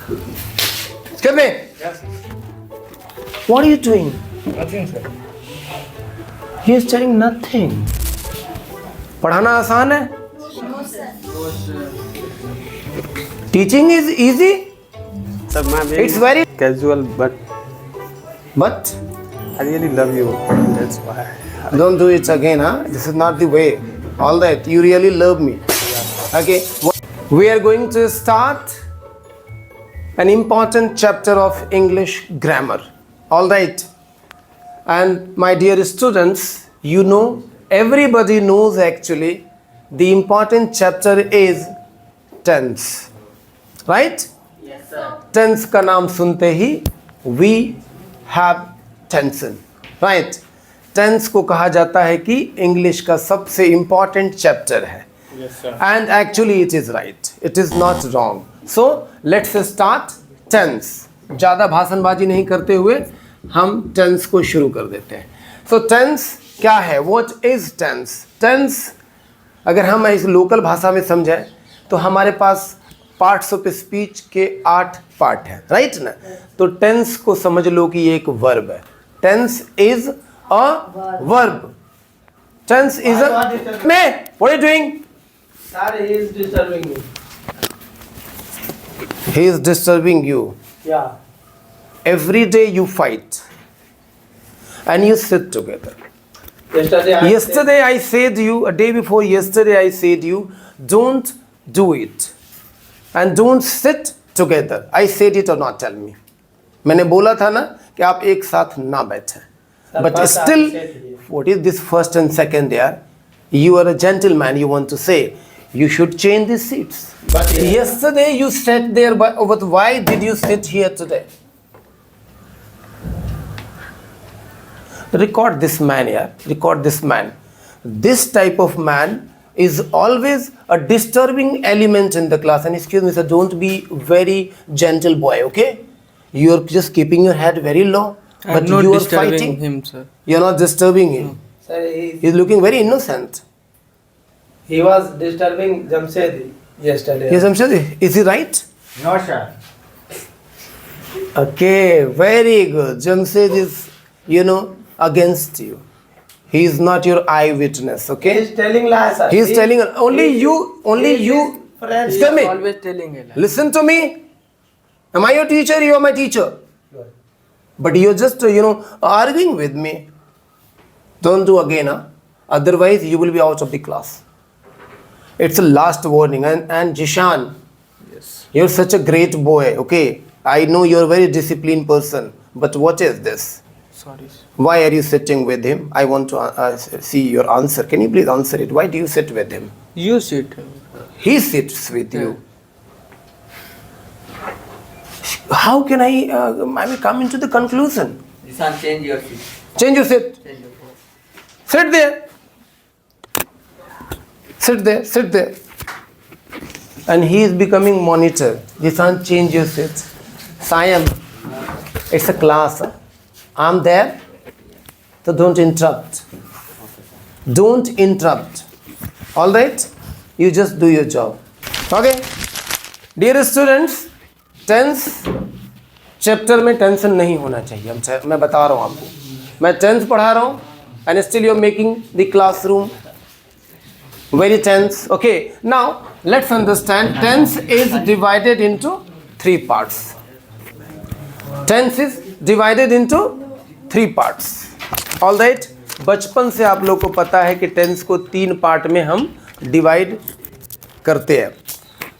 Excuse me. Yes, sir. What are you doing? Nothing, sir. He is telling nothing. पढ़ाना आसान है? Teaching is easy. Sir, ma'am, It's very casual, but but I really love you. That's why. don't do it again, huh? This is not the way. All right, you really love me. Okay, we are going to start an important chapter of English grammar. All right, and my dear students, you know, everybody knows actually the important chapter is tense, right? Yes, sir. Tense का नाम सुनते ही we have tension, right? Tense को कहा जाता है कि English का सबसे इंपॉर्टेंट चैप्टर है, Yes, sir. And actually it is right, it is not wrong. So let's start tense. ज़्यादा भाषणबाजी नहीं करते हुए हम टेंस को शुरू कर देते हैं. सो टेंस क्या है? What is tense? टेंस अगर हम इस लोकल भाषा में समझें तो हमारे पास पार्ट्स ऑफ स्पीच के 8 पार्ट हैं, राइट ना? तो टेंस को समझ लो कि ये एक वर्ब है. Tense is a verb. Tense is a मैं what are you doing? Sir, he is disturbing me. He is disturbing you. Yeah. Every day you fight and you sit together. Yesterday I said you, a day before yesterday I said you, don't do it and don't sit together. I said it or not, tell me. मैंने बोला था ना कि आप एक साथ ना बैठें. But first I still, said here. what is this first and second year? You are a gentleman, you want to say, you should change the seats. But Yesterday you sat there, but why did you sit here today? Record this man here. Record this man. This type of man is always a disturbing element in the class. And excuse me, sir, don't be very gentle boy, okay? You are just keeping your head very low. I'm not you are disturbing fighting. him, sir. You are not disturbing him. Sir, He's looking very innocent. he was disturbing Jamshed yesterday. Yes, I'm sure. Is he right? No, sir. Okay, very good. Jamshed is, against you. He is not your eyewitness, He okay? is telling lies, sir. He is telling only you. Friend. Excuse me. Always telling a lie. Listen to me. Am I your teacher? You are my teacher. Good. But you're just, arguing with me. Don't do again, huh? Otherwise, you will be out of the class. It's a last warning. And Jishan, Yes. you're such a great boy, okay? I know you're a very disciplined person. But what is this? Sorry, sir. Why are you sitting with him? I want to see your answer. Can you please answer it? Why do you sit with him? You sit. He sits with you. How can I come into the conclusion? Nishan, change your seat. Change your seat. Change your seat. Sit there. Sit there. Sit there. And he is becoming monitor. Jishan, change your seat. Sayam, it's a class. Huh? I'm there. So don't interrupt. Don't interrupt. All right? You just do your job. Okay? Dear students, tense chapter में tension नहीं होना चाहिए. मैं बता रहा हूँ आपको. मैं टेंस पढ़ा रहा हूँ and still you're making the classroom very tense. Okay, now let's understand tense is divided into 3 parts. Tense is divided into 3 parts. All right, बचपन से आप लोग को पता है कि टेंस को 3 पार्ट में हम डिवाइड करते हैं,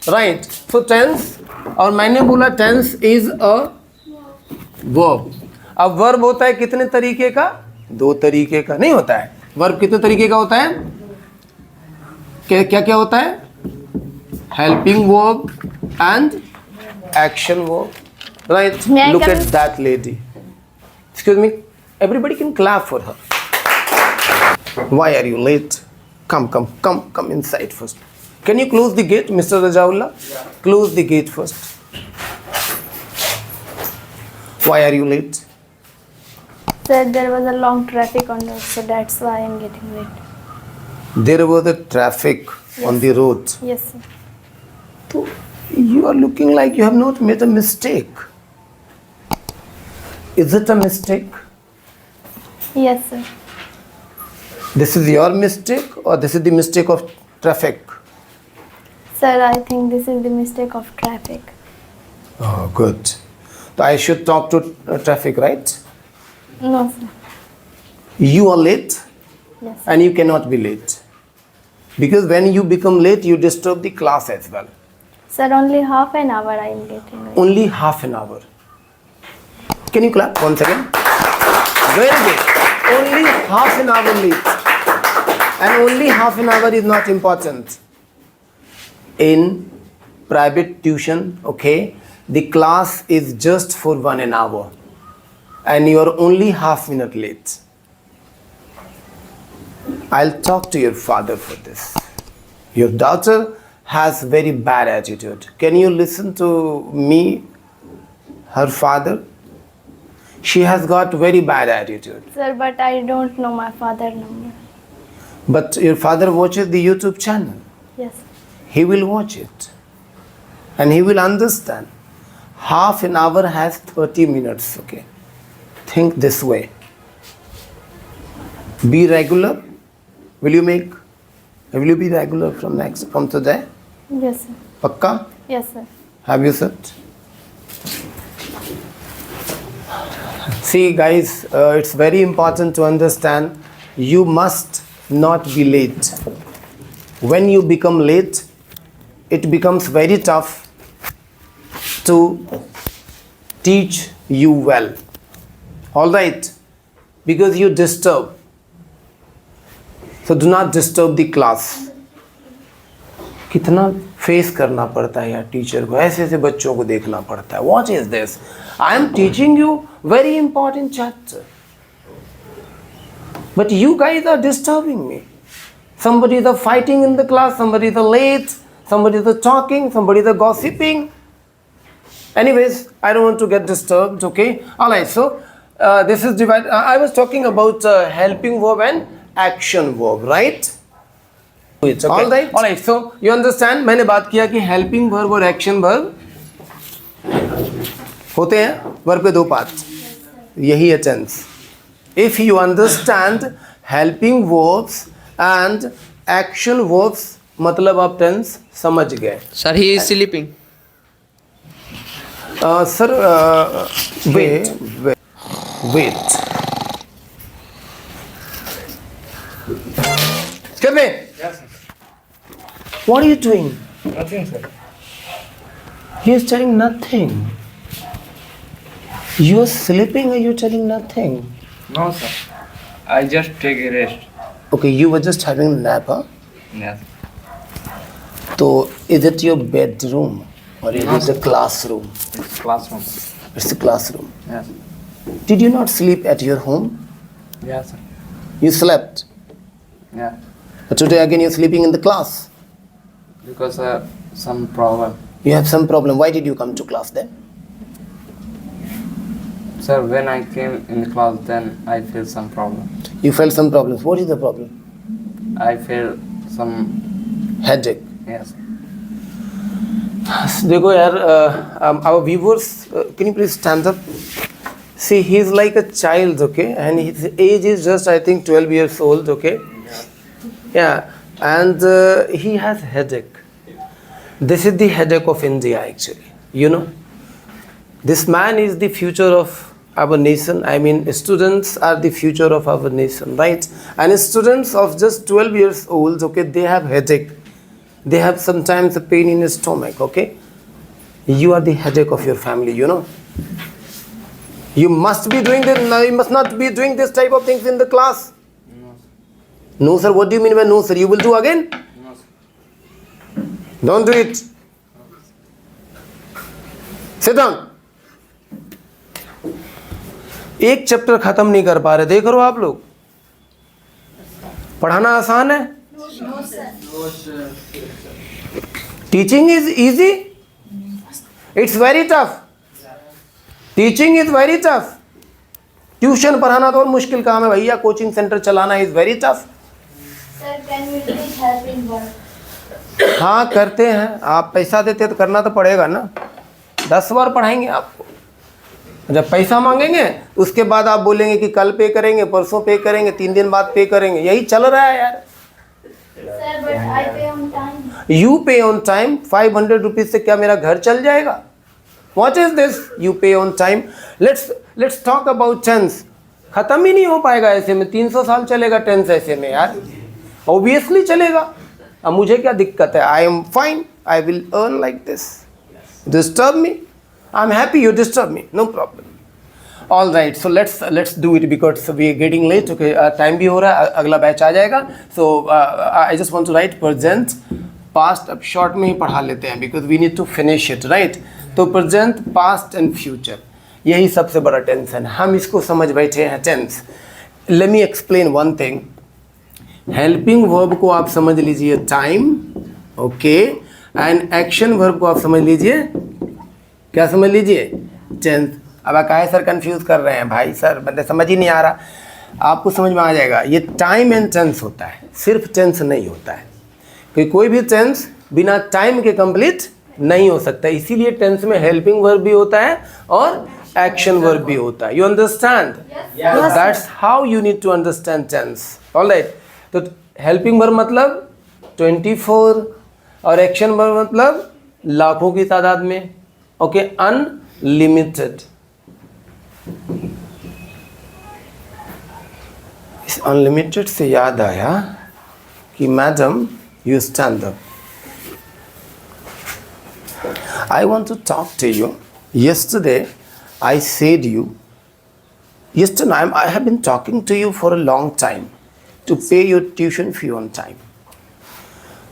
राइट? सो टेंस, और मैंने बोला टेंस इज अ वर्ब. अब वर्ब होता है कितने तरीके का? 2 तरीके का. नहीं होता है. वर्ब कितने तरीके का होता है? क्या क्या क्या होता है? Helping verb and action verb, right? Look at that lady. Excuse me, everybody can clap for her. Why are you late? Come inside first. Can you close the gate, Mr. Rajaullah? Yeah. Close the gate first. Why are you late? Sir, there was a long traffic on the road, so that's why I'm getting late. There was a traffic on the road. Yes, sir. तो You are looking like you have not made a mistake. Is it a mistake? Yes, sir. This is your mistake or this is the mistake of traffic? Sir, I think this is the mistake of traffic. Oh, good. So I should talk to traffic, right? No, sir. You are late Yes. and you cannot be late. Because when you become late, you disturb the class as well. Sir, only half an hour I am getting late. Only half an hour. Can you clap once again? Very good. Only half an hour late. And only half an hour is not important. In private tuition, okay, the class is just for 1 hour. And you are only half minute late. I'll talk to your father for this. Your daughter has very bad attitude. Can you listen to me, her father? She has got very bad attitude. Sir, but I don't know my father number. But your father watches the YouTube channel. Yes. He will watch it. And he will understand. Half an hour has 30 minutes, okay? Think this way. Be regular. Will you be regular from today? Yes, sir. Pakka? Yes, sir. Have you sat? See guys, it's very important to understand you must not be late. When you become late, it becomes very tough to teach you well. Alright? Because you disturb. So do not disturb the class. कितना face करना पड़ता है यार teacher को, ऐसे ऐसे बच्चों को देखना पड़ता है. What is this? I am teaching you very important chapter. But you guys are disturbing me. Somebody is fighting in the class, somebody is late, somebody is talking, somebody is gossiping. Anyways, I don't want to get disturbed, okay? Alright, so this is divided. I was talking about helping verb and action verb, right? It's okay. Alright, so you understand, मैंने बात किया कि helping verb और action verb होते हैं, verb के दो part, यही है tense. If you understand helping verbs and action verbs, मतलब आप tense समझ गए. Sir, he is sleeping. Sir, wait. Excuse me. Yes, sir. What are you doing? Nothing, sir. He is telling nothing. You are sleeping and you are telling nothing. No, sir. I just take a rest. Okay, you were just having a nap, huh? Yes. So, is it your bedroom or is No, it the classroom? It's classroom. It's the classroom. Yes. Did you not sleep at your home? Yes, sir. You slept. Yeah. But today again you're sleeping in the class. Because some problem. You have some problem. Why did you come to class then? Sir, when I came in the class, then I feel some problem. You felt some problems. What is the problem? I feel some, Headache. yes. देखो यार, our viewers, can you please stand up? See, he's like a child, okay, and his age is just, I think, 12 years old, okay. Yeah, and he has headache. This is the headache of India, actually. You know, this man is the future of our nation. I mean, students are the future of our nation, right? And students of just 12 years old, okay, they have headache. They have sometimes a pain in the stomach, okay? You are the headache of your family, you know. You must be doing this, you must not be doing this type of things in the class. No, sir. What do you mean by no, sir? You will do again? No, sir. Don't do it. Sit down. एक chapter खत्म नहीं कर पा रहे, देख रहे हो आप लोग? पढ़ाना आसान है? Teaching is easy? It's very tough. Teaching is very tough. Tuition पढ़ाना तो और मुश्किल काम है भैया. कोचिंग सेंटर चलाना is very tough. Sir, can we read helping verb? हाँ करते हैं, आप पैसा देते तो करना तो पड़ेगा ना। 10 बार पढ़ाएंगे आपको, जब पैसा मांगेंगे उसके बाद आप बोलेंगे कि कल पे करेंगे, परसों पे करेंगे, 3 दिन बाद पे करेंगे। यही चल रहा है यार। Sir, but I pay on time. You pay on time. 500 rupees से क्या मेरा घर चल जाएगा? What is this you pay on time? Let's talk about tense. खत्म ही नहीं हो पाएगा ऐसे में, 300 साल चलेगा टेंस ऐसे में यार, ऑब्वियसली चलेगा। अब मुझे क्या दिक्कत है? I am fine, I will earn like this. Disturb me, I am happy, you disturb me, no problem. All right, so let's do it because we are getting late. Okay, time भी हो रहा है, अगला batch आ जाएगा। So I just want to write present past. अब short में ही पढ़ा लेते हैं because we need to finish it, right? तो प्रेजेंट, पास्ट एंड फ्यूचर, यही सबसे बड़ा टेंशन है। हम इसको समझ बैठे हैं tense. Let me explain one thing. Helping verb को आप समझ लीजिए time, okay, and action verb को आप समझ लीजिए, क्या समझ लीजिए? टेंस। अब काहे सर कंफ्यूज कर रहे हैं भाई? सर मतलब समझ ही नहीं आ रहा। आपको समझ में आ जाएगा। ये टाइम एंड टेंस होता है, सिर्फ टेंस नहीं होता है, क्योंकि कोई भी टेंस बिना टाइम के कंप्लीट नहीं हो सकता। इसीलिए टेंस में हेल्पिंग वर्ब भी होता है और एक्शन वर्ब भी होता है। You understand? That's how you need to understand tense. Alright, तो हेल्पिंग वर्ब मतलब 24 और एक्शन वर्ब मतलब लाखों की तादाद में, ओके, अनलिमिटेड। इस अनलिमिटेड से याद आया कि madam you stand up. I want to talk to you. Yesterday, I said yesterday I have been talking to you for a long time to pay your tuition fee on time.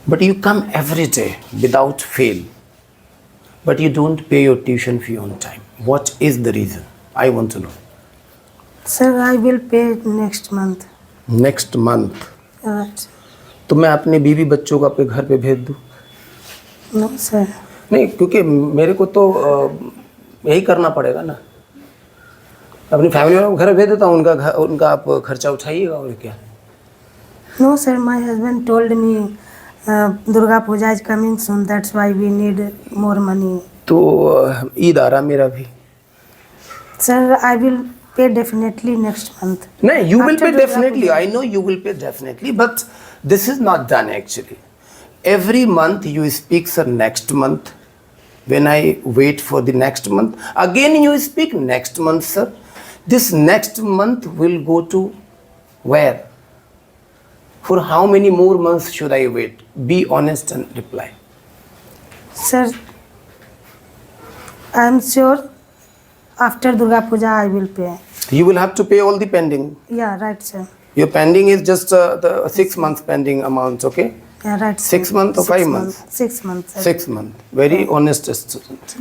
But you come every day without fail. But you don't pay your tuition fee on time. What is the reason? I want to know. Sir, I will pay next month. Next month. Right. तो मैं अपने बीवी बच्चों को आपके घर पे भेज दूँ? No, sir. नहीं, क्योंकि मेरे को तो यही करना पड़ेगा ना। अपनी फैमिली वालों को घर भेज देता हूँ, उनका आप खर्चा उठाइएगा और क्या। No, sir. My husband told me Durga Puja is coming soon. That's why we need more money. तो ईद आ रहा मेरा भी। Sir, I will pay definitely next month. नहीं, you will After pay Durga definitely. Puja. I know you will pay definitely, but this is not done actually. Every month you speak, sir, next month. When I wait for the next month, again you speak next month, sir. This next month will go to where? For how many more months should I wait? Be honest and reply. Sir, I am sure after Durga Puja I will pay. You will have to pay all the pending. Yeah, right, sir. Your pending is just the 6 months pending amount, okay? Yeah, right. Sir. 6 months or 5 months? 6 months. Sir. 6 months. Very honest student.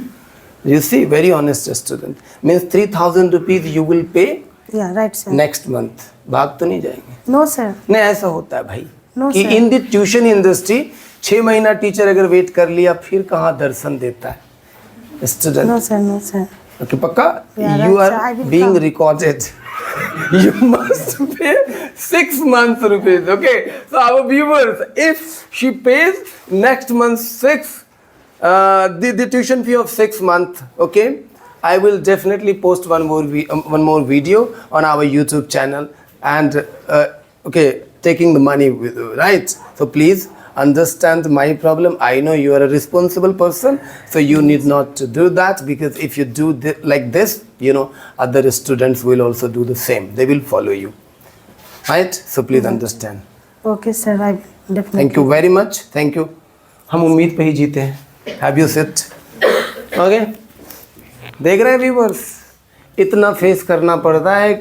You see, very honest student. Means 3,000 rupees you will pay Yeah, right, sir. next month. भाग तो नहीं जाएंगे? No, sir. नहीं, ऐसा होता है भाई No, कि sir. In the tuition industry 6 महीना टीचर अगर वेट कर लिया फिर कहाँ दर्शन देता है No, student? sir. No, sir. Okay, पक्का? Yeah, You right, sir. I are will being come. recorded. You must pay 6 months rupees. Okay, so our viewers, if she pays next month 6, the tuition fee of 6 months, okay, I will definitely post one more video on our YouTube channel and okay, taking the money with, right? So please understand my problem. I know you are a responsible person, so you need not to do that, because if you do like this, you know, other students will also do the same. They will follow you, right? So please understand. Okay, sir. I will definitely. Thank you very much. Thank you. हम उम्मीद पे ही जीते हैं. Have you sit? Okay. देख रहे हैं viewers, इतना face करना पड़ता है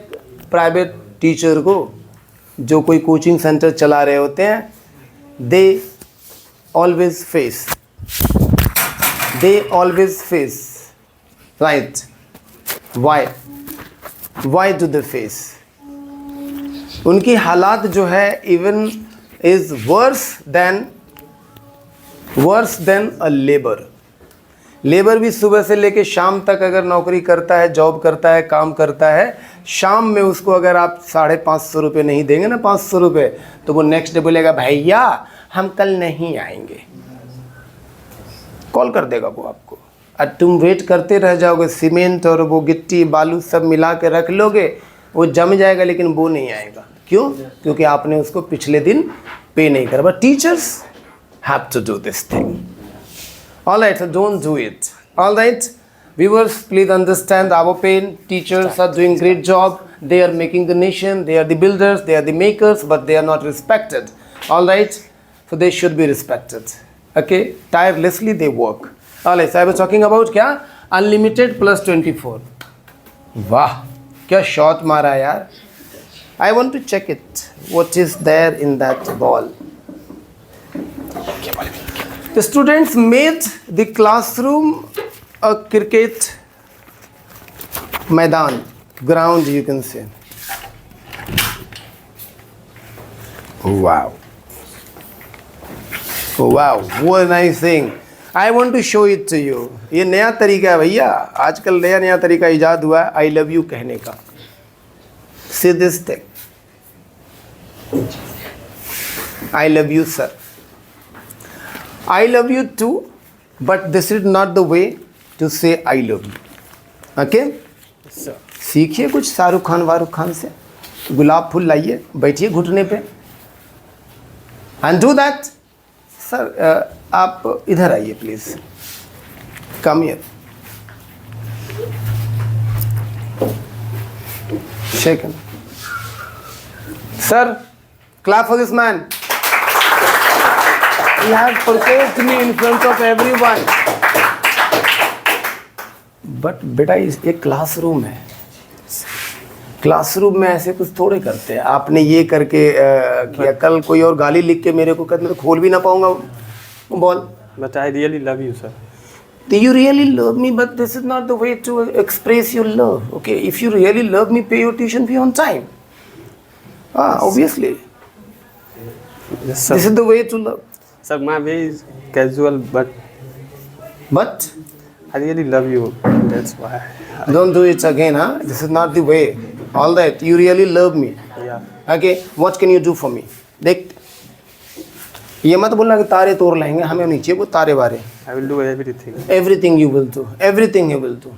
प्राइवेट टीचर को, जो कोई कोचिंग सेंटर चला रहे होते हैं. They always face. They always face. Right. Why? Why do they face? उनकी हालात जो है even is worse than a labor. Labour भी सुबह से लेके शाम तक अगर नौकरी करता है, जॉब करता है, काम करता है, शाम में उसको अगर आप 550 रुपये नहीं देंगे ना, 500 रुपये, तो वो नेक्स्ट डे बोलेगा भैया हम कल नहीं आएंगे. कॉल कर देगा वो आपको। और तुम वेट करते रह जाओगे, सीमेंट और वो गिट्टी बालू सब मिला के रख लोगे, वो जम जाएगा लेकिन वो नहीं आएगा। क्यों? क्योंकि आपने उसको पिछले दिन पे नहीं करा। But teachers have to do this thing. Alright, so don't do it. Alright, viewers, please understand our pain. Teachers are doing great job. They are making the nation. They are the builders. They are the makers, but they are not respected. Alright, so they should be respected. Okay, tirelessly they work. Alright, so I was talking about क्या? Unlimited plus 24. वाह, क्या shot मारा यार। I want to check it. What is there in that ball? The students made the classroom a cricket maidan, ground you can say. Wow. Wow, what a nice thing. I want to show it to you. ये नया तरीका है भैया, आजकल नया तरीका इजाद हुआ है I love you कहने का। See this thing. I love you sir. I love you too, but this is not the way to say I love you. Okay? सीखिए कुछ शाहरुख खान से, गुलाब फूल लाइए, बैठिए घुटने पे and do that. सर आप इधर आइए please, come here, shake him. Sir, clap for this man. You have proposed me in front of everyone. But बेटा ये क्लासरूम है, क्लासरूम में ऐसे कुछ थोड़े करते हैं. आपने ये करके किया, कल कोई और गाली लिख के मेरे को कर, मैं तो खोल भी ना पाऊंगा ball. But I really love you, sir. You really love me, but this is not the way to express your love. Okay, if you really love me, pay your tuition fee on time. Obviously. Yes, sir. This is the way to love. Sir, my way is casual, but But I really love you. That's why. don't do it again, huh? This is not the way. All that. You really love me. Yeah. Okay, what can you do for me? देख, ये मत बोलना कि तारे तोड़ लाएंगे, हमें नीचे वो तारे वारे. I will do everything. Everything you will do. Everything you will do.